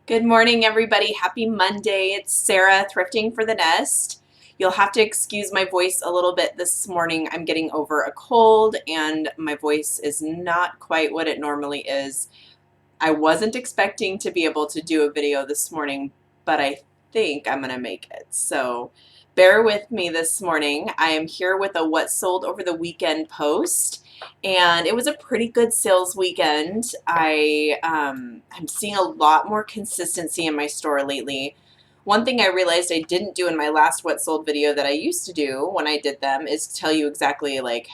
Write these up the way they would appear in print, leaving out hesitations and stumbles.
Good morning, everybody. Happy Monday. It's Sarah, Thrifting for the Nest. You'll have to excuse my voice a little bit this morning. I'm getting over a cold and my voice is not quite what it normally is. I wasn't expecting to be able to do a video this morning, but I think I'm going to make it. So bear with me this morning. I am here with a what sold over the weekend post. And it was a pretty good sales weekend. I'm seeing a lot more consistency in my store lately. One thing I realized I didn't do in my last what sold video that I used to do when I did them is tell you exactly like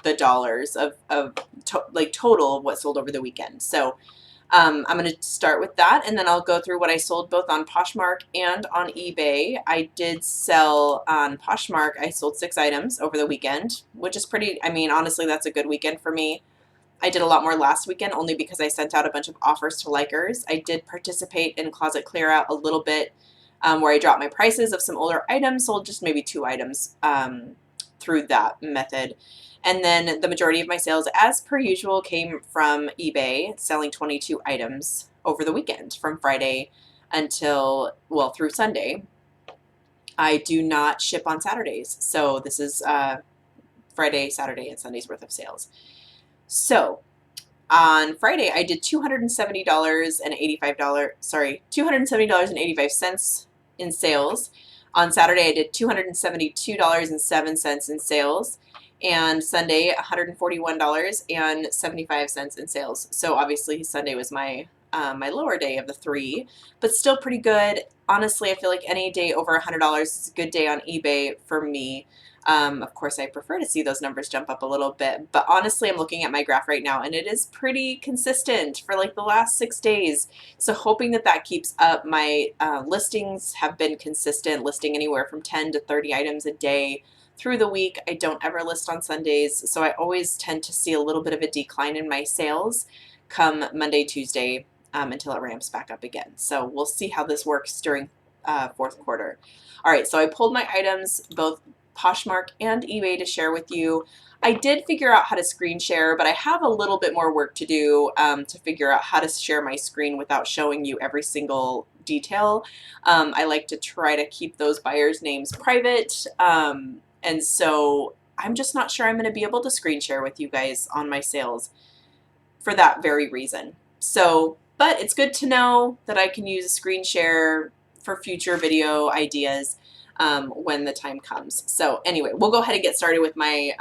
the dollars of total of what sold over the weekend. So I'm going to start with that, and then I'll go through what I sold both on Poshmark and on eBay. I did sell on Poshmark. I sold 6 items over the weekend, which is pretty, I mean, honestly, that's a good weekend for me. I did a lot more last weekend only because I sent out a bunch of offers to likers. I did participate in closet clear out a little bit where I dropped my prices of some older items, sold just maybe 2 items through that method. And then the majority of my sales, as per usual, came from eBay, selling 22 items over the weekend from Friday until, well, through Sunday. I do not ship on Saturdays. So this is Friday, Saturday, and Sunday's worth of sales. So on Friday, I did $270.85 in sales. On Saturday, I did $272.07 in sales. And Sunday, $141.75 in sales. So obviously Sunday was my lower day of the 3, but still pretty good. Honestly, I feel like any day over $100 is a good day on eBay for me. Of course, I prefer to see those numbers jump up a little bit, but honestly, I'm looking at my graph right now and it is pretty consistent for like the last 6 days. So hoping that that keeps up. My listings have been consistent, listing anywhere from 10 to 30 items a day through the week. I don't ever list on Sundays, so I always tend to see a little bit of a decline in my sales come Monday, Tuesday, until it ramps back up again. So we'll see how this works during fourth quarter. All right, so I pulled my items, both Poshmark and eBay, to share with you. I did figure out how to screen share, but I have a little bit more work to do to figure out how to share my screen without showing you every single detail. I like to try to keep those buyers' names private. And so I'm just not sure I'm going to be able to screen share with you guys on my sales for that very reason. So, but it's good to know that I can use a screen share for future video ideas when the time comes. So anyway, we'll go ahead and get started with my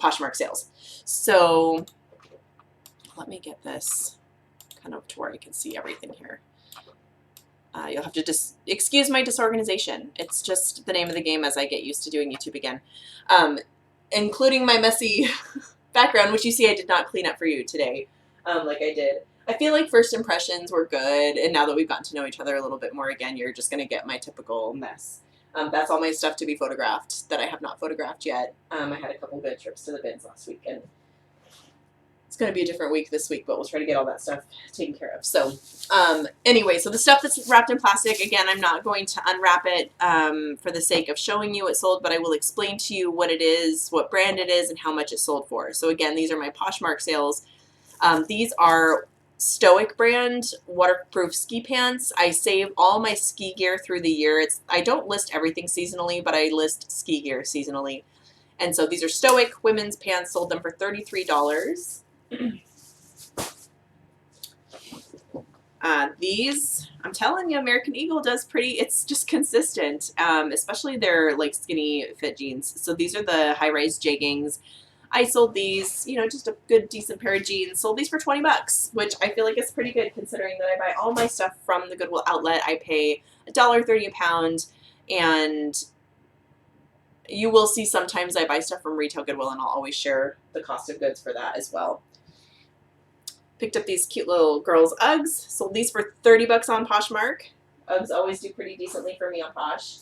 Poshmark sales. So let me get this kind of to where I can see everything here. You'll have to just excuse my disorganization. It's just the name of the game as I get used to doing YouTube again. Including my messy background, which you see I did not clean up for you today like I did. I feel like first impressions were good, and now that we've gotten to know each other a little bit more again, you're just going to get my typical mess. That's all my stuff to be photographed that I have not photographed yet. I had a couple good trips to the bins last week, and it's going to be a different week this week, but we'll try to get all that stuff taken care of. So anyway, so the stuff that's wrapped in plastic, again, I'm not going to unwrap it for the sake of showing you it sold, but I will explain to you what it is, what brand it is, and how much it sold for. So again, these are my Poshmark sales. These are Stoic brand waterproof ski pants. I save all my ski gear through the year. I don't list everything seasonally, but I list ski gear seasonally. And so these are Stoic women's pants, sold them for $33. These, I'm telling you, American Eagle does pretty, it's just consistent, especially their like skinny fit jeans. So these are the high-rise jeggings. I sold these, you know, just a good, decent pair of jeans. Sold these for $20, which I feel like is pretty good considering that I buy all my stuff from the Goodwill outlet. I pay $1.30 a pound, and you will see sometimes I buy stuff from retail Goodwill, and I'll always share the cost of goods for that as well. Picked up these cute little girls' Uggs. Sold these for $30 on Poshmark. Uggs always do pretty decently for me on Posh.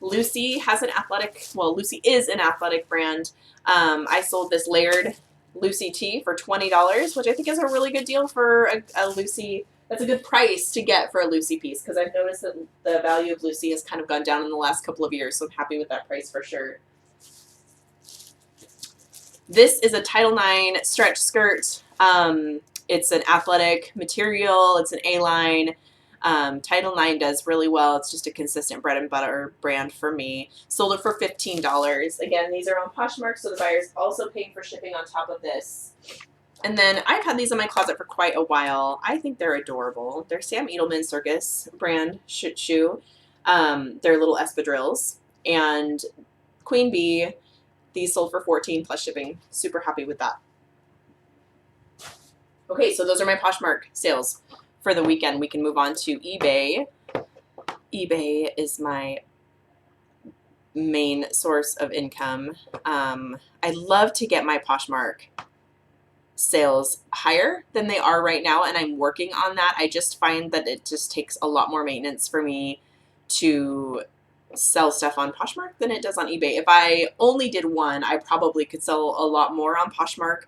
Lucy has an athletic, well, Lucy is an athletic brand. I sold this layered Lucy tee for $20, which I think is a really good deal for a Lucy. That's a good price to get for a Lucy piece, because I've noticed that the value of Lucy has kind of gone down in the last couple of years, so I'm happy with that price for sure. This is a Title IX stretch skirt. It's an athletic material. It's an A-line. Title IX does really well. It's just a consistent bread and butter brand for me. Sold it for $15. Again, these are on Poshmark, so the buyer's also paying for shipping on top of this. And then I've had these in my closet for quite a while. I think they're adorable. They're Sam Edelman Circus brand shoe. They're little espadrilles. And Queen Bee, these sold for $14 plus shipping. Super happy with that. Okay, so those are my Poshmark sales for the weekend. We can move on to eBay. eBay is my main source of income. I love to get my Poshmark sales higher than they are right now, and I'm working on that. I just find that it just takes a lot more maintenance for me to sell stuff on Poshmark than it does on eBay. If I only did one, I probably could sell a lot more on Poshmark,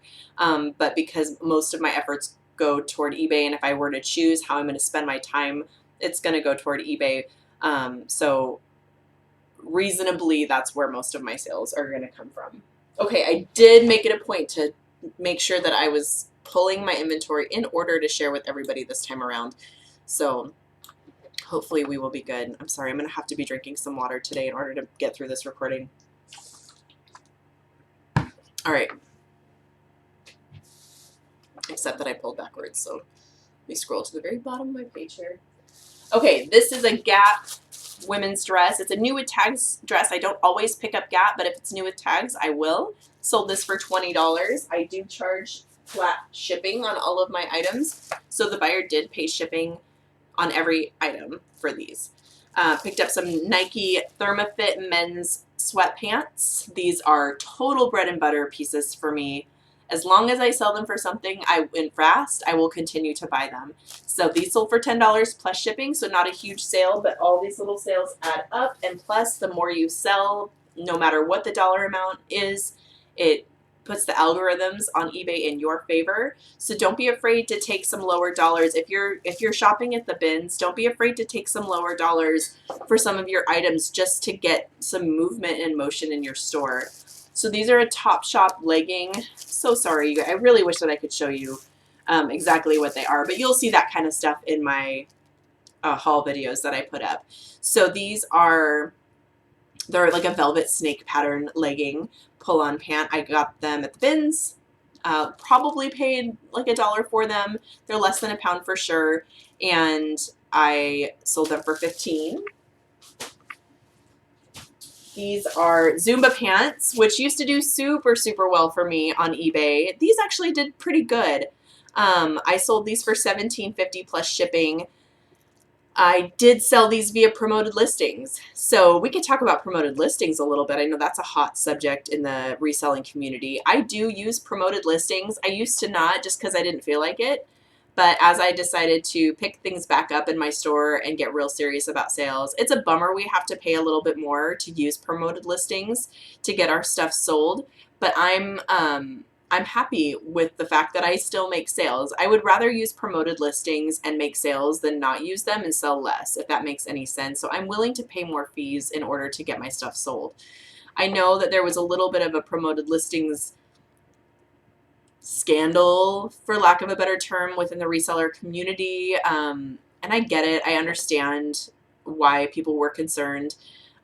but because most of my efforts go toward eBay, and if I were to choose how I'm going to spend my time, it's going to go toward eBay. So reasonably, that's where most of my sales are going to come from. Okay, I did make it a point to make sure that I was pulling my inventory in order to share with everybody this time around. So hopefully we will be good. I'm sorry, I'm going to have to be drinking some water today in order to get through this recording. All right. Except that I pulled backwards, so let me scroll to the very bottom of my page here. Okay, this is a Gap women's dress. It's a new with tags dress. I don't always pick up Gap, but if it's new with tags, I will. Sold this for $20. I do charge flat shipping on all of my items, so the buyer did pay shipping on every item for these. Picked up some Nike ThermaFit men's sweatpants. These are total bread and butter pieces for me. As long as I sell them for something fast, I will continue to buy them. So these sold for $10 plus shipping, so not a huge sale, but all these little sales add up. And plus, the more you sell, no matter what the dollar amount is, it puts the algorithms on eBay in your favor. So don't be afraid to take some lower dollars. If you're shopping at the bins, don't be afraid to take some lower dollars for some of your items just to get some movement and motion in your store. So these are a Topshop legging. So sorry, you guys. I really wish that I could show you exactly what they are, but you'll see that kind of stuff in my haul videos that I put up. So they're like a velvet snake pattern legging pull-on pant. I got them at the bins. Probably paid like $1 for them. They're less than £1 for sure, and I sold them for $15. These are Zumba pants, which used to do super, super well for me on eBay. These actually did pretty good. I sold these for $17.50 plus shipping. I did sell these via promoted listings. So we could talk about promoted listings a little bit. I know that's a hot subject in the reselling community. I do use promoted listings. I used to not, just because I didn't feel like it. But as I decided to pick things back up in my store and get real serious about sales, it's a bummer we have to pay a little bit more to use promoted listings to get our stuff sold. But I'm happy with the fact that I still make sales. I would rather use promoted listings and make sales than not use them and sell less, if that makes any sense. So I'm willing to pay more fees in order to get my stuff sold. I know that there was a little bit of a promoted listings scandal, for lack of a better term, within the reseller community. And I get it. I understand why people were concerned.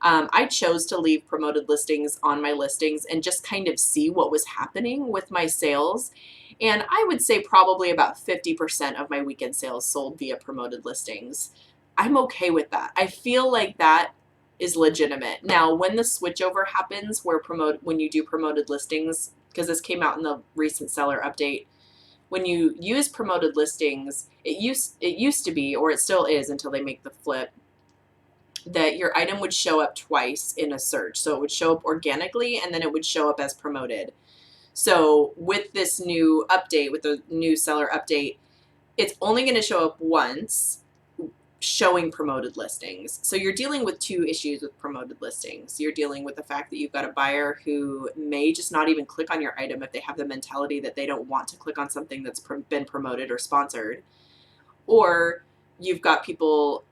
I chose to leave promoted listings on my listings and just kind of see what was happening with my sales. And I would say probably about 50% of my weekend sales sold via promoted listings. I'm okay with that. I feel like that is legitimate. Now, when the switchover happens when you do promoted listings, because this came out in the recent seller update, when you use promoted listings, it used to be, or it still is until they make the flip, that your item would show up twice in a search. So it would show up organically, and then it would show up as promoted. So with this new update, with the new seller update, it's only going to show up once showing promoted listings. So you're dealing with two issues with promoted listings. You're dealing with the fact that you've got a buyer who may just not even click on your item if they have the mentality that they don't want to click on something that's been promoted or sponsored. Or you've got people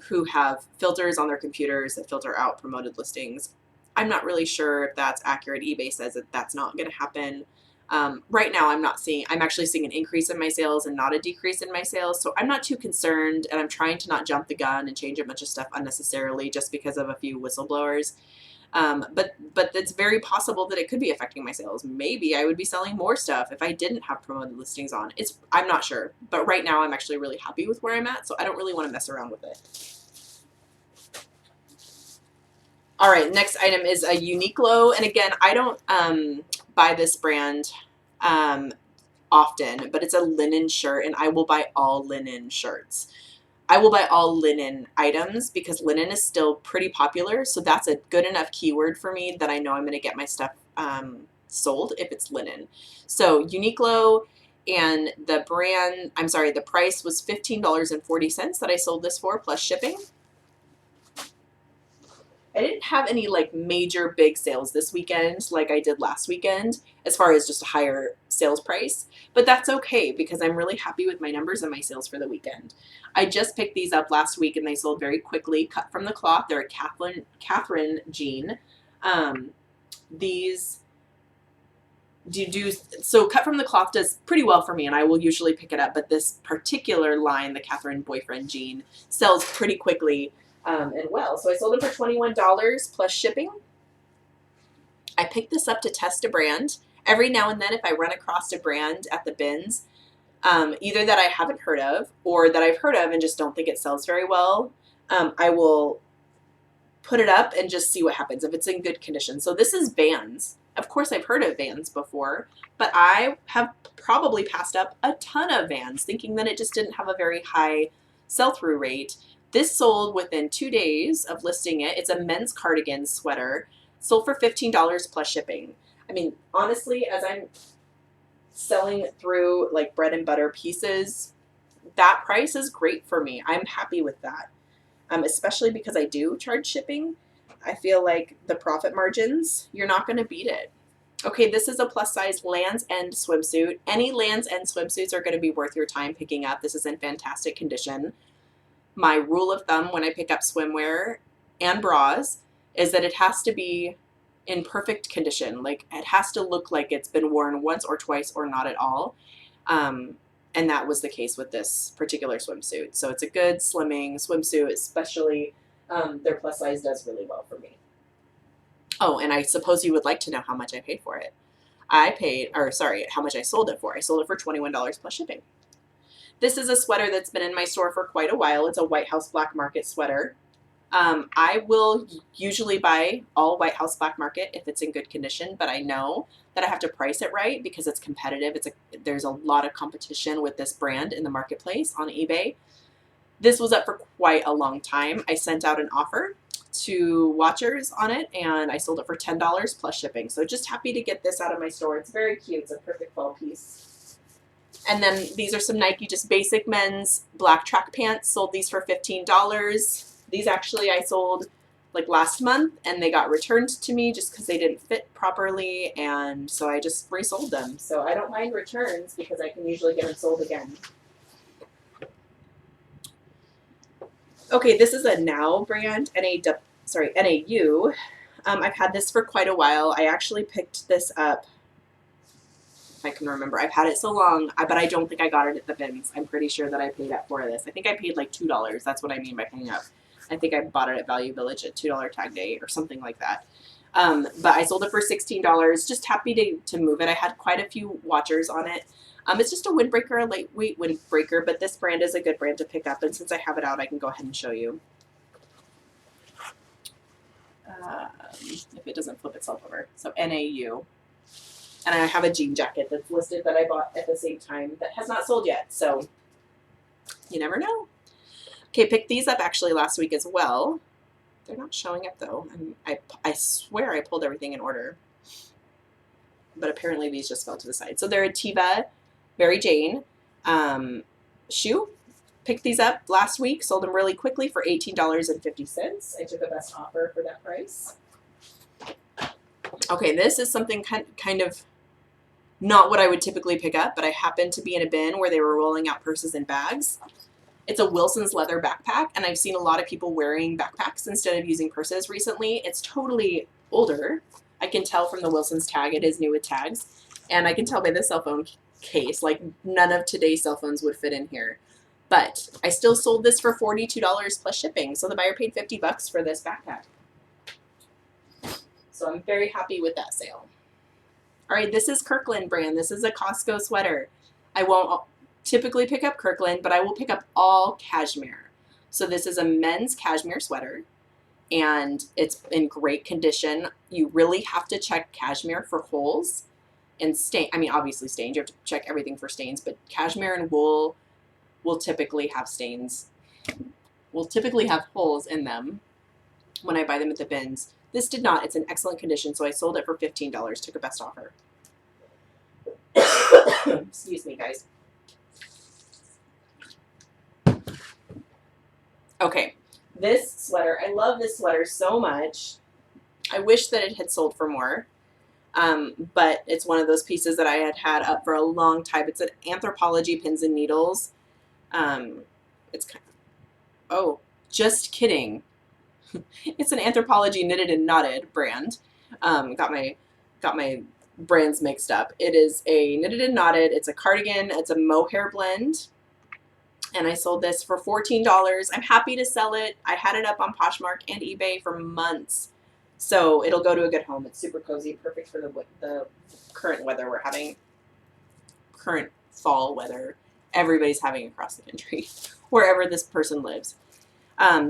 who have filters on their computers that filter out promoted listings. I'm not really sure if that's accurate. eBay says that that's not going to happen. Right now I'm actually seeing an increase in my sales and not a decrease in my sales. So I'm not too concerned, and I'm trying to not jump the gun and change a bunch of stuff unnecessarily just because of a few whistleblowers. But it's very possible that it could be affecting my sales. Maybe I would be selling more stuff if I didn't have promoted listings on. I'm not sure. But right now I'm actually really happy with where I'm at, so I don't really want to mess around with it. All right, next item is a Uniqlo. And again, I don't buy this brand often, but it's a linen shirt, and I will buy all linen shirts. I will buy all linen items because linen is still pretty popular. So that's a good enough keyword for me that I know I'm going to get my stuff sold if it's linen. So Uniqlo, and the price was $15.40 that I sold this for plus shipping. I didn't have any like major big sales this weekend like I did last weekend as far as just a higher sales price, but that's okay because I'm really happy with my numbers and my sales for the weekend. I just picked these up last week and they sold very quickly, cut from the cloth. They're a Catherine jean. These so cut from the cloth does pretty well for me, and I will usually pick it up, but this particular line, the Catherine boyfriend jean, sells pretty quickly. And well, so I sold it for $21 plus shipping. I picked this up to test a brand. Every now and then, if I run across a brand at the bins, either that I haven't heard of or that I've heard of and just don't think it sells very well, I will put it up and just see what happens if it's in good condition. So this is Vans. Of course, I've heard of Vans before, but I have probably passed up a ton of Vans thinking that it just didn't have a very high sell-through rate. This sold within 2 days of listing it. It's a men's cardigan sweater, sold for $15 plus shipping. I mean, honestly, as I'm selling through like bread and butter pieces, that price is great for me. I'm happy with that, especially because I do charge shipping. I feel like the profit margins, you're not going to beat it. Okay, this is a plus size Land's End swimsuit. Any Land's End swimsuits are going to be worth your time picking up. This is in fantastic condition. My rule of thumb when I pick up swimwear and bras is that it has to be in perfect condition. Like it has to look like it's been worn once or twice or not at all. And that was the case with this particular swimsuit. So it's a good slimming swimsuit, especially their plus size does really well for me. Oh, and I suppose you would like to know how much I paid for it. How much I sold it for. I sold it for $21 plus shipping. This is a sweater that's been in my store for quite a while. It's a White House Black Market sweater. I will usually buy all White House Black Market if it's in good condition, but I know that I have to price it right because it's competitive. There's a lot of competition with this brand in the marketplace on eBay. This was up for quite a long time. I sent out an offer to watchers on it, and I sold it for $10 plus shipping. So just happy to get this out of my store. It's very cute. It's a perfect fall piece. And then these are some Nike just basic men's black track pants. Sold these for $15. These actually I sold like last month, and they got returned to me just because they didn't fit properly, and so I just resold them. So I don't mind returns because I can usually get them sold again. Okay, this is a Now brand, NAU. I've had this for quite a while. I actually picked this up, if I can remember. I've had it so long, but I don't think I got it at the bins. I'm pretty sure that I paid up for this. I think I paid like $2. That's what I mean by paying up. I think I bought it at Value Village at $2 tag day or something like that. But I sold it for $16. Just happy to move it. I had quite a few watchers on it. It's just a windbreaker, a lightweight windbreaker, but this brand is a good brand to pick up. And since I have it out, I can go ahead and show you. If it doesn't flip itself over. So NAU. And I have a jean jacket that's listed that I bought at the same time that has not sold yet. So you never know. Okay, picked these up actually last week as well. They're not showing up though. I swear I pulled everything in order. But apparently these just fell to the side. So they're a Teva Mary Jane shoe. Picked these up last week. Sold them really quickly for $18.50. I took a best offer for that price. Okay, this is something kind of not what I would typically pick up, but I happened to be in a bin where they were rolling out purses and bags. It's a Wilson's leather backpack, and I've seen a lot of people wearing backpacks instead of using purses recently. It's totally older. I can tell from the Wilson's tag it is new with tags. And I can tell by the cell phone case, like none of today's cell phones would fit in here. But I still sold this for $42 plus shipping. So the buyer paid $50 for this backpack. So I'm very happy with that sale. All right, this is Kirkland brand. This is a Costco sweater. I won't typically pick up Kirkland, but I will pick up all cashmere. So this is a men's cashmere sweater, and it's in great condition. You really have to check cashmere for holes and stain. I mean, obviously stains. You have to check everything for stains, but cashmere and wool will typically have stains. Will typically have holes in them when I buy them at the bins. This did not. It's in excellent condition, so I sold it for $15. Took a best offer. Excuse me, guys. Okay, this sweater, I love this sweater so much. I wish that it had sold for more, but it's one of those pieces that I had up for a long time. It's an Anthropologie Pins and Needles. It's kind of, oh, just kidding. It's an Anthropologie Knitted and Knotted brand. Got my brands mixed up. It is a Knitted and Knotted. It's a cardigan. It's a mohair blend. And I sold this for $14. I'm happy to sell it. I had it up on Poshmark and eBay for months. So it'll go to a good home. It's super cozy, perfect for the current weather we're having. Current fall weather everybody's having across the country, wherever this person lives.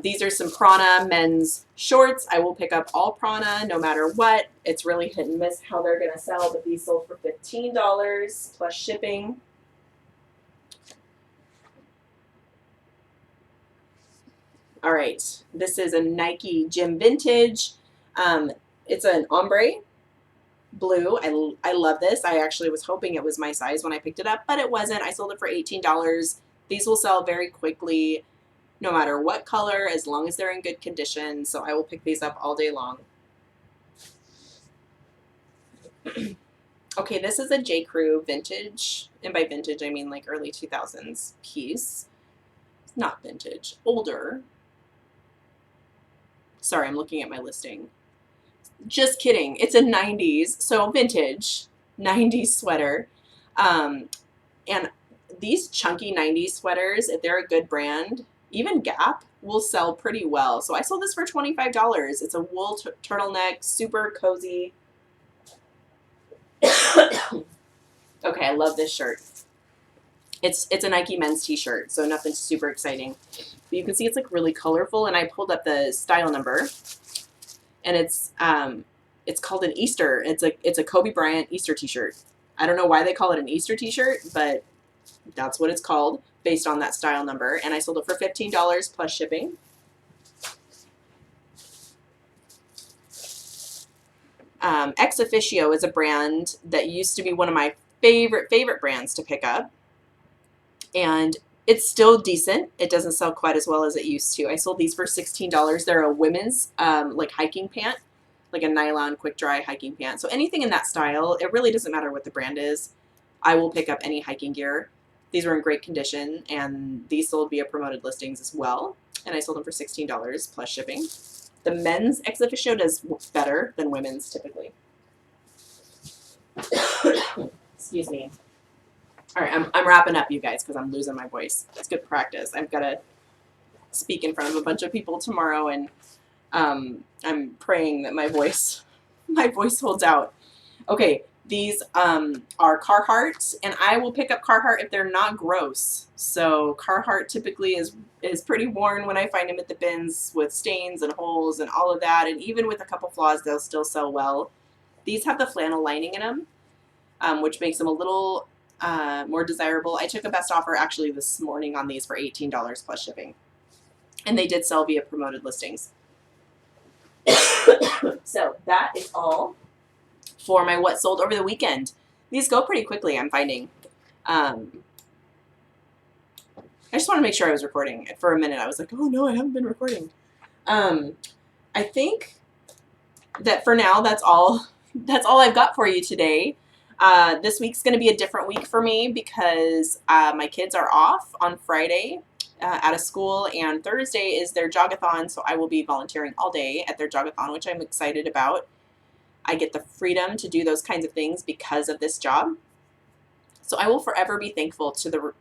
These are some Prana men's shorts. I will pick up all Prana no matter what. It's really hit and miss how they're going to sell, but these sold for $15 plus shipping. All right, this is a Nike Gym Vintage. It's an ombre blue. I love this. I actually was hoping it was my size when I picked it up, but it wasn't. I sold it for $18. These will sell very quickly, no matter what color, as long as they're in good condition. So I will pick these up all day long. Okay, this is a J. Crew vintage, and by vintage I mean like early 2000s piece. It's not vintage, older. Sorry, I'm looking at my listing. Just kidding. It's a 90s, so vintage 90s sweater. And these chunky 90s sweaters, if they're a good brand, even Gap will sell pretty well. So I sold this for $25. It's a wool turtleneck, super cozy. Okay, I love this shirt. It's a Nike men's t-shirt, so nothing super exciting. But you can see it's like really colorful, and I pulled up the style number, and it's called an Easter. It's a Kobe Bryant Easter t-shirt. I don't know why they call it an Easter t-shirt, but that's what it's called based on that style number, and I sold it for $15 plus shipping. Ex Officio is a brand that used to be one of my favorite brands to pick up, and it's still decent. It doesn't sell quite as well as it used to. I sold these for $16. They're a women's like hiking pant, like a nylon quick dry hiking pant. So anything in that style, it really doesn't matter what the brand is. I will pick up any hiking gear. These were in great condition, and these sold via promoted listings as well. And I sold them for $16 plus shipping. The men's Ex Officio does better than women's typically. Excuse me. All right, I'm wrapping up, you guys, because I'm losing my voice. It's good practice. I've got to speak in front of a bunch of people tomorrow, and I'm praying that my voice holds out. Okay, these are Carhartt, and I will pick up Carhartt if they're not gross. So Carhartt typically is pretty worn when I find them at the bins with stains and holes and all of that, and even with a couple flaws, they'll still sell well. These have the flannel lining in them, which makes them a little more desirable. I took a best offer actually this morning on these for $18 plus shipping, and they did sell via promoted listings. So that is all for my what sold over the weekend. These go pretty quickly, I'm finding. I just want to make sure I was recording. For a minute I was like, oh no, I haven't been recording. I think that for now that's all I've got for you today. This week's going to be a different week for me because my kids are off on Friday out of school, and Thursday is their jogathon, so I will be volunteering all day at their jogathon, which I'm excited about. I get the freedom to do those kinds of things because of this job. So I will forever be thankful to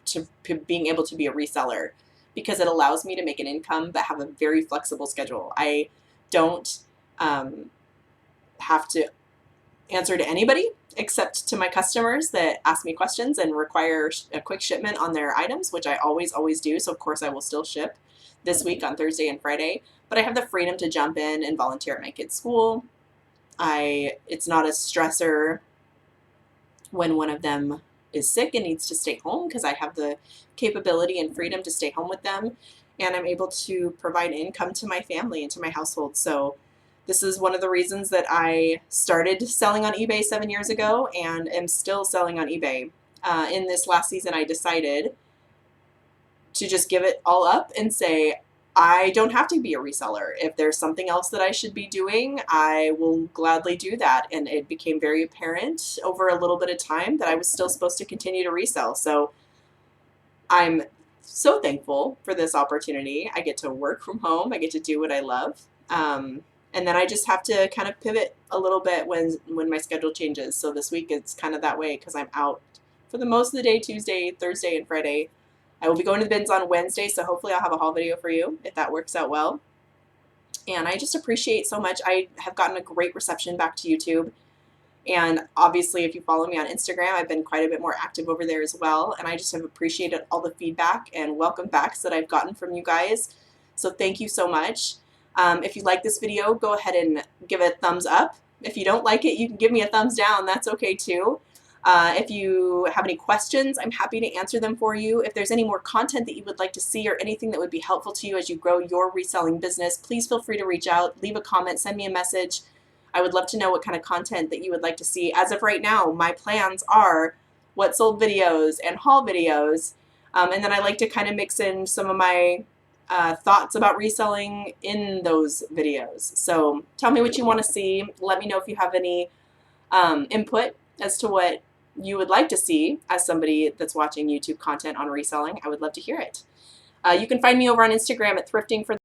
being able to be a reseller, because it allows me to make an income but have a very flexible schedule. I don't have to answer to anybody except to my customers that ask me questions and require a quick shipment on their items, which I always do. So of course I will still ship this week on Thursday and Friday, but I have the freedom to jump in and volunteer at my kids' school. It's not a stressor when one of them is sick and needs to stay home, because I have the capability and freedom to stay home with them, and I'm able to provide income to my family and to my household. So this is one of the reasons that I started selling on eBay 7 years ago and am still selling on eBay. In this last season, I decided to just give it all up and say, I don't have to be a reseller. If there's something else that I should be doing, I will gladly do that. And it became very apparent over a little bit of time that I was still supposed to continue to resell. So I'm so thankful for this opportunity. I get to work from home. I get to do what I love. And then I just have to kind of pivot a little bit when my schedule changes. So this week it's kind of that way because I'm out for the most of the day, Tuesday, Thursday, and Friday. I will be going to the bins on Wednesday, so hopefully I'll have a haul video for you if that works out well. And I just appreciate so much. I have gotten a great reception back to YouTube. And obviously, if you follow me on Instagram, I've been quite a bit more active over there as well. And I just have appreciated all the feedback and welcome backs that I've gotten from you guys. So thank you so much. If you like this video, go ahead and give it a thumbs up. If you don't like it, you can give me a thumbs down. That's okay too. If you have any questions, I'm happy to answer them for you. If there's any more content that you would like to see or anything that would be helpful to you as you grow your reselling business, please feel free to reach out, leave a comment, send me a message. I would love to know what kind of content that you would like to see. As of right now, my plans are what sold videos and haul videos. And then I like to kind of mix in some of my thoughts about reselling in those videos. So tell me what you want to see. Let me know if you have any input as to what you would like to see as somebody that's watching YouTube content on reselling. I would love to hear it. You can find me over on Instagram at Thrifting for